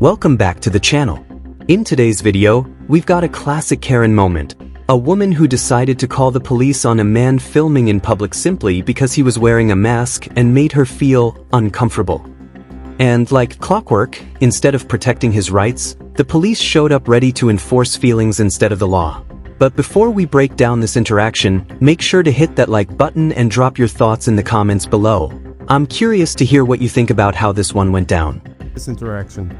Welcome back to the channel. In today's video, we've got a classic Karen moment. A woman who decided to call the police on a man filming in public simply because he was wearing a mask and made her feel uncomfortable. And like clockwork, instead of protecting his rights, the police showed up ready to enforce feelings instead of the law. But before we break down this interaction, make sure to hit that like button and drop your thoughts in the comments below. I'm curious to hear what you think about how this one went down. This interaction.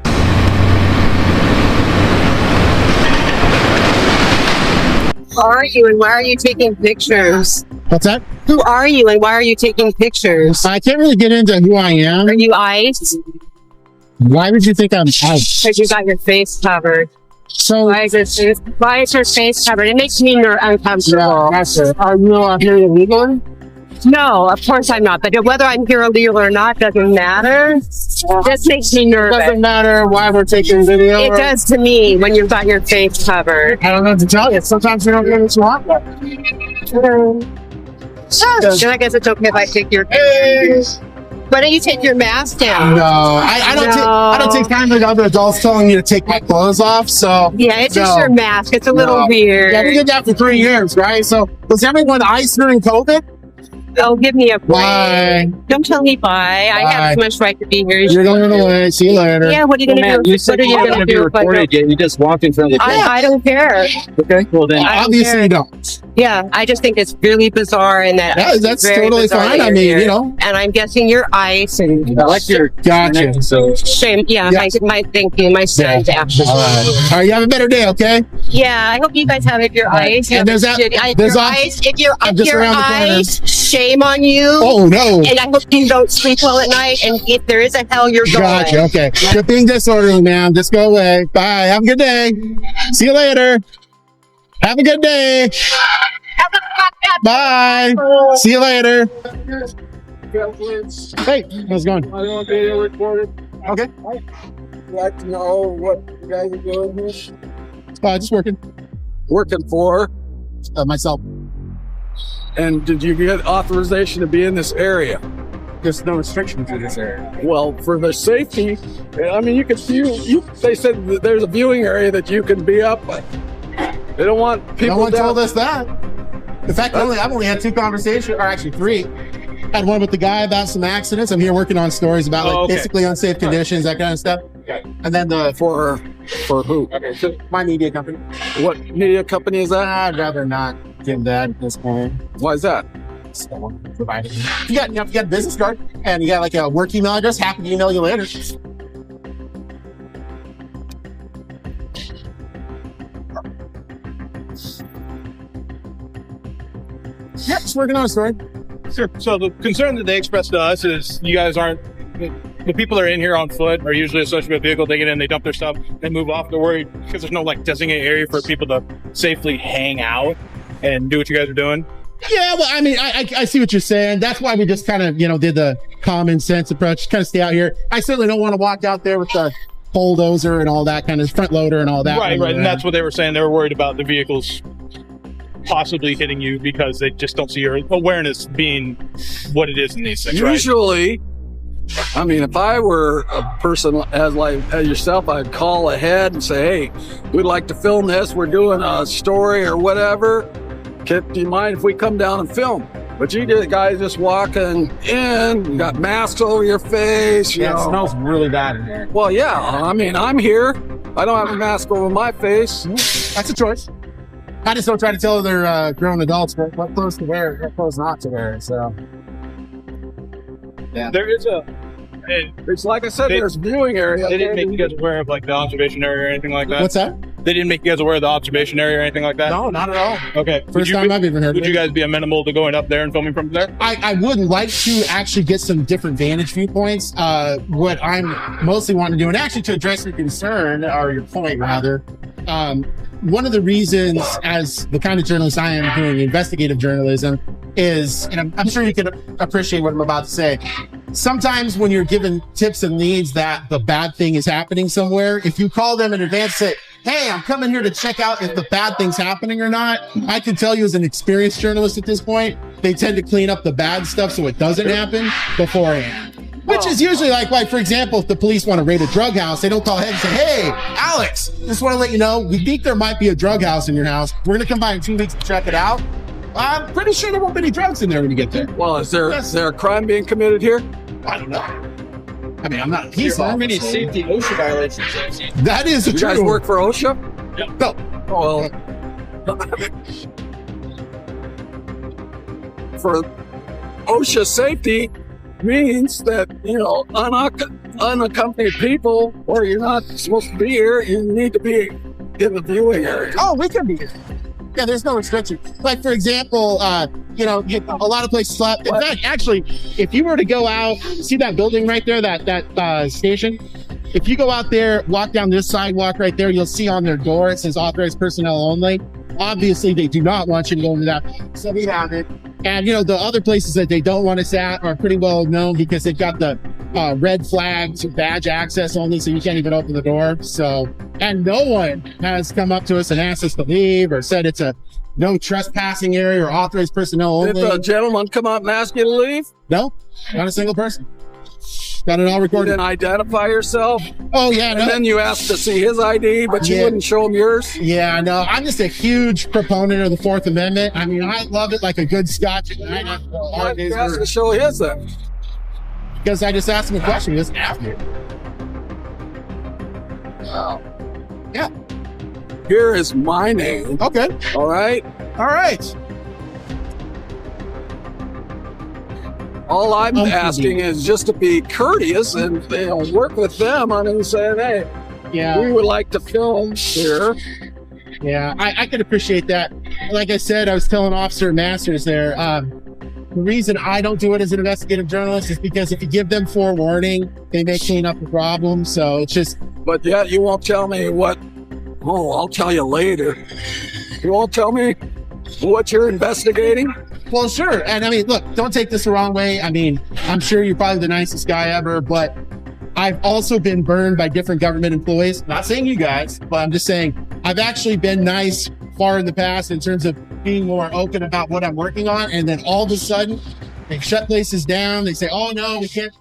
Who are you and why are you taking pictures? What's that? Who are you and why are you taking pictures? I can't really get into who I am. Are you ICE? Why would you think I'm ICE? Because you got your face covered. So, Why is your face covered? It makes me uncomfortable. are you here illegally? No, of course I'm not. But whether I'm here illegal or not doesn't matter. This makes me nervous. Doesn't matter why we're taking video. It does to me when you've got your face covered. I don't know what to tell you. Sometimes you don't get what you want. Then I guess it's okay if I take your pictures. Why don't you take your mask down? No, I don't take time like other adults telling me to take my clothes off. So Yeah, it's just your mask. It's a little weird. Yeah, we did that for 3 years, right? So was everyone ICE during COVID? Oh, give me a break. Bye. Don't tell me bye. I have as much right to be here. You're going away. See you later. Yeah, what are you going to do? You said you weren't going to be recorded yet. You just walked in front of the camera. I don't care. Okay, well then. Obviously you don't. Yeah, I just think it's really bizarre and that That's very totally bizarre fine. that I you're mean, here. you know. And I'm guessing you're ICE and I like your Gotcha. So shame. Yeah, Yes. thank you. My son's actually. All right, you have a better day, okay? Yeah, I hope you guys have if you're ICE. And there's that- If there's you're that- ICE, if you're I'm just around the corner. ICE, shame on you. Oh, no. And I hope you don't sleep well at night. And if there is a hell, you're going. Gotcha, okay. You're being disorderly, ma'am. Just go away. Bye. Have a good day. See you later. Have a good day. Bye. See you later. Hey, how's it going? I don't get recorded. Okay. I'd like to know what you guys are doing here. Just working. Working for, Myself. and did you get authorization to be in this area? There's no restrictions in this area. Well, for the safety, I mean, you could view. They said that there's a viewing area that you can be up. But they don't want people. No one down. told us that. In fact, I've only had 2 conversations, or actually 3. Had one with the guy about some accidents. I'm here working on stories about like basically unsafe conditions, that kind of stuff. And then For who? okay, so my media company. What media company is that? I'd rather not give that at this point. Why is that? Someone provided. If you got a business card and you got like a work email address, happy to email you later. Yeah, just working on a story. Sure. So the concern that they expressed to us is you guys aren't, the people that are in here on foot are usually associated with a vehicle. They get in, they dump their stuff, they move off. They're worried because there's no like designated area for people to safely hang out and do what you guys are doing. Yeah, well, I mean, I see what you're saying. That's why we just kind of, did the common sense approach, kind of stay out here. I certainly don't want to walk out there with the bulldozer and all that kind of front loader and all that. Right. And that's what they were saying. They were worried about the vehicles possibly hitting you because they just don't see your awareness being what it is in these things. Usually, I mean, if I were a person as yourself, I'd call ahead and say, "Hey, we'd like to film this. We're doing a story or whatever. Do you mind if we come down and film?" But you guys just walking in, you got masks over your face. You Yeah, it know. smells really bad in here. Well, yeah. I mean, I'm here. I don't have a mask over my face. That's a choice. I just don't try to tell other grown adults what clothes to wear, what clothes not to wear. So, yeah. There is It's like I said, there's viewing area. they didn't make you guys aware of like the observation area or anything like that. What's that? They didn't make you guys aware of the observation area or anything like that. No, not at all. Okay. First time I've even heard of Would it. you guys be amenable to going up there and filming from there? I would like to actually get some different vantage viewpoints. What I'm mostly wanting to do, and actually to address your concern, or your point rather, one of the reasons as the kind of journalist I am doing investigative journalism is, and I'm sure you can appreciate what I'm about to say, sometimes when you're given tips and leads that the bad thing is happening somewhere, if you call them in advance, say, hey, I'm coming here to check out if the bad thing's happening or not. I can tell you as an experienced journalist at this point, they tend to clean up the bad stuff so it doesn't happen beforehand. Which is usually like, for example, if the police want to raid a drug house, they don't call ahead and say, hey, Alex, just want to let you know, we think there might be a drug house in your house. We're going to come by in 2 weeks to check it out. I'm pretty sure there won't be any drugs in there when you get there. Well, is there a crime being committed here? I don't know. I mean, I'm not a police There are officer. many safety OSHA violations. That is You true. guys work for OSHA? No. Well, for OSHA safety means that, unaccompanied people, where you're not supposed to be here, you need to be in the viewing area. Oh, we can be here. Yeah, there's no restriction. Like, for example, a lot of places slap. In fact, actually, if you were to go out, see that building right there, that station? If you go out there, walk down this sidewalk right there, you'll see on their door, it says authorized personnel only. Obviously, they do not want you to go into that. So we have it. And, the other places that they don't want us at are pretty well known because they've got the red flags, badge access only, so you can't even open the door. So, and no one has come up to us and asked us to leave or said it's a no trespassing area or authorized personnel only. Did the gentleman come up and ask you to leave? No, not a single person. Got it all You recorded. didn't identify yourself? Oh, yeah, no. And then you asked to see his ID, but you Yeah. wouldn't show him yours? Yeah, no, I'm just a huge proponent of the Fourth Amendment. I mean, I love it like a good scotch. And I Why did you ask to show his then? because I just asked him a question. He just asked me. Yeah. Here is my name, Okay. all right? All right. All I'm Okay. asking is just to be courteous and work with them on it and saying, hey, Yeah. we would like to film here. Yeah. I could appreciate that. Like I said, I was telling Officer Masters there, the reason I don't do it as an investigative journalist is because if you give them forewarning, they may clean up the problem. So it's just, But yet you won't tell me what, I'll tell you later. You won't tell me what you're investigating? well, sure. And I mean, look, don't take this the wrong way. I mean, I'm sure you're probably the nicest guy ever, but I've also been burned by different government employees. Not saying you guys, but I'm just saying I've actually been nice far in the past in terms of being more open about what I'm working on. And then all of a sudden they shut places down. They say, oh no, we can't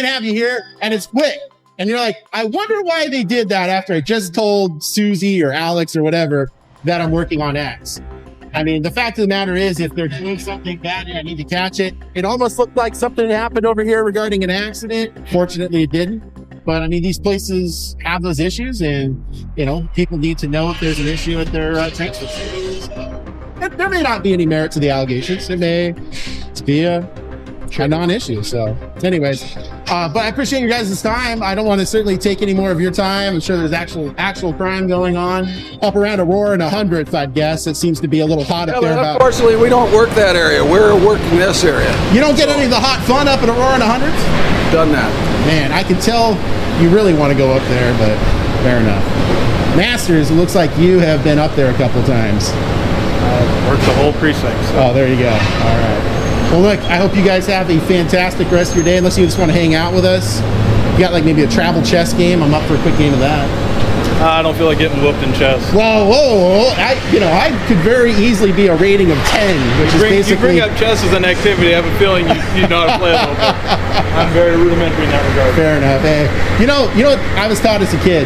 have you here. And it's quick. And you're like, I wonder why they did that after I just told Susie or Alex or whatever that I'm working on X. I mean, the fact of the matter is, if they're doing something bad and I need to catch it, it almost looked like something happened over here regarding an accident. Fortunately, it didn't. But I mean, these places have those issues, and people need to know if there's an issue at their train station. So, there may not be any merit to the allegations. It may be a non-issue. So, anyways, but I appreciate you guys' time. I don't want to certainly take any more of your time. I'm sure there's actual crime going on up around Aurora and 100th, I'd guess. It seems to be a little hot up there. But unfortunately, we don't work that area. We're working this area. You don't get any of the hot fun up at Aurora and 100th? Done that. Man, I can tell you really want to go up there, but fair enough. Masters, it looks like you have been up there a couple times. Worked the whole precinct. So. Oh, there you go. All right. Well, look, I hope you guys have a fantastic rest of your day, unless you just want to hang out with us. You got like maybe a travel chess game. I'm up for a quick game of that. I don't feel like getting whooped in chess. Whoa. I could very easily be a rating of 10, which is basically... You bring up chess as an activity. I have a feeling you know how to play it a little bit. I'm very rudimentary in that regard. Fair enough. Hey, you know what I was taught as a kid?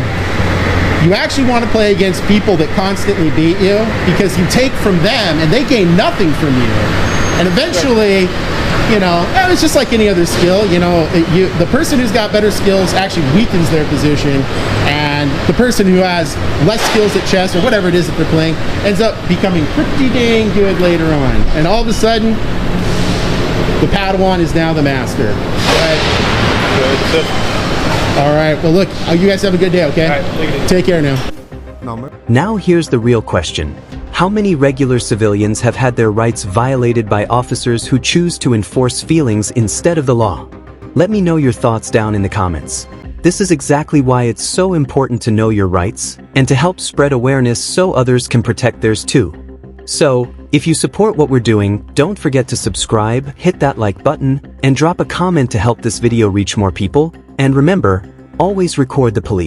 You actually want to play against people that constantly beat you, because you take from them and they gain nothing from you. And eventually, it's just like any other skill. The person who's got better skills actually weakens their position, and the person who has less skills at chess or whatever it is that they're playing ends up becoming pretty dang good later on. And all of a sudden, the Padawan is now the master. All right. Well, look, you guys have a good day, okay? All right, take it easy. Take care now. Now here's the real question. How many regular civilians have had their rights violated by officers who choose to enforce feelings instead of the law? Let me know your thoughts down in the comments. This is exactly why it's so important to know your rights and to help spread awareness so others can protect theirs too. So, if you support what we're doing, don't forget to subscribe, hit that like button, and drop a comment to help this video reach more people. And remember, always record the police.